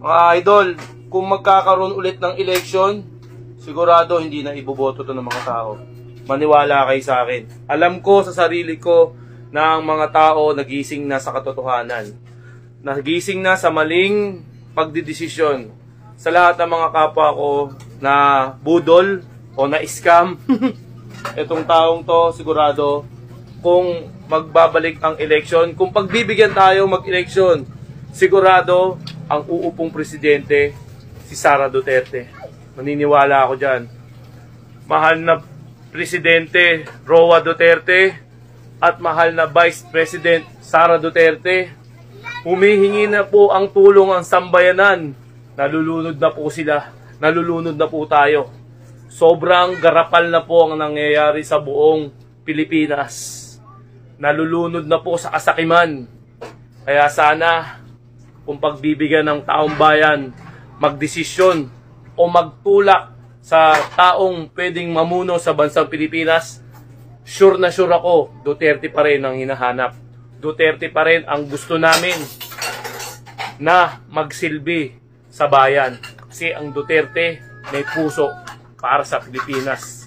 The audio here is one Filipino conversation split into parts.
Mga idol, kung magkakaroon ulit ng eleksyon, sigurado hindi na iboboto to ng mga tao. Maniwala kayo sa akin. Alam ko sa sarili ko na ang mga tao nagising na sa katotohanan. Nagising na sa maling pagdidesisyon. Sa lahat ng mga kapwa ko na budol o na scam, itong taong to sigurado kung magbabalik ang eleksyon, kung pagbibigyan tayo mag-eleksyon, sigurado ang uupong presidente si Sara Duterte. Maniniwala ako dyan. Mahal na presidente Roa Duterte at mahal na Vice President Sara Duterte, humihingi na po ang tulong ang sambayanan. Nalulunod na po sila. Nalulunod na po tayo. Sobrang garapal na po ang nangyayari sa buong Pilipinas. Nalulunod na po sa kasakiman. Kaya sana kung pagbibigyan ng taong bayan magdesisyon o magtulak sa taong pwedeng mamuno sa bansang Pilipinas, sure na sure ako, Duterte pa rin ang hinahanap. Duterte pa rin ang gusto namin na magsilbi sa bayan. Kasi ang Duterte may puso para sa Pilipinas.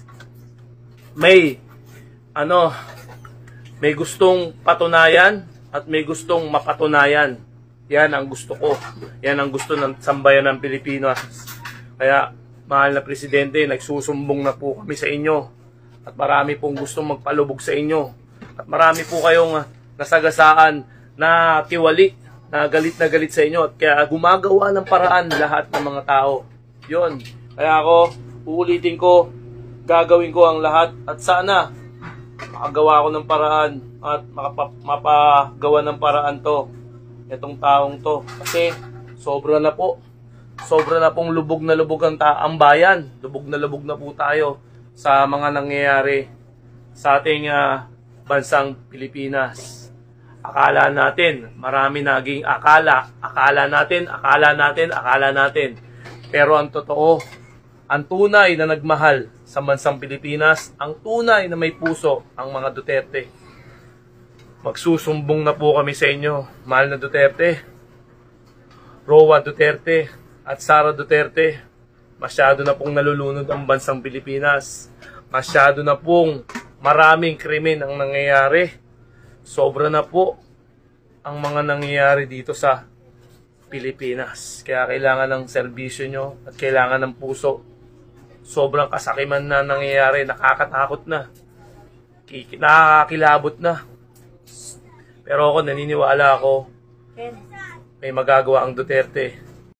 May gustong patunayan at may gustong mapatunayan. Yan ang gusto ko. Yan ang gusto ng sambayan ng Pilipinas. Kaya, mahal na presidente, nagsusumbong na po kami sa inyo. At marami pong gustong magpalubog sa inyo. At marami po kayong nasagasaan na tiwali, na galit sa inyo. At kaya gumagawa ng paraan lahat ng mga tao. Yun. Kaya ako, uulitin ko, gagawin ko ang lahat. At sana, makagawa ko ng paraan at mapagawa ng paraan to. Itong taong to. Kasi sobra na po. Sobra na pong lubog na lubog ang bayan. Lubog na po tayo sa mga nangyayari sa ating bansang Pilipinas. Akala natin, marami naging akala. Akala natin. Pero ang totoo, ang tunay na nagmahal sa bansang Pilipinas, ang tunay na may puso, ang mga Duterte. Magsusumbong na po kami sa inyo, mahal na Duterte, Roa Duterte at Sara Duterte. Masyado na pong nalulunod ang bansang Pilipinas. Masyado na pong maraming krimen ang nangyayari. Sobra na po ang mga nangyayari dito sa Pilipinas. Kaya kailangan ng serbisyo nyo at kailangan ng puso. Sobrang kasakiman na nangyayari, nakakatakot na. Nakakilabot na. Pero ako naniniwala ako may magagawa ang Duterte.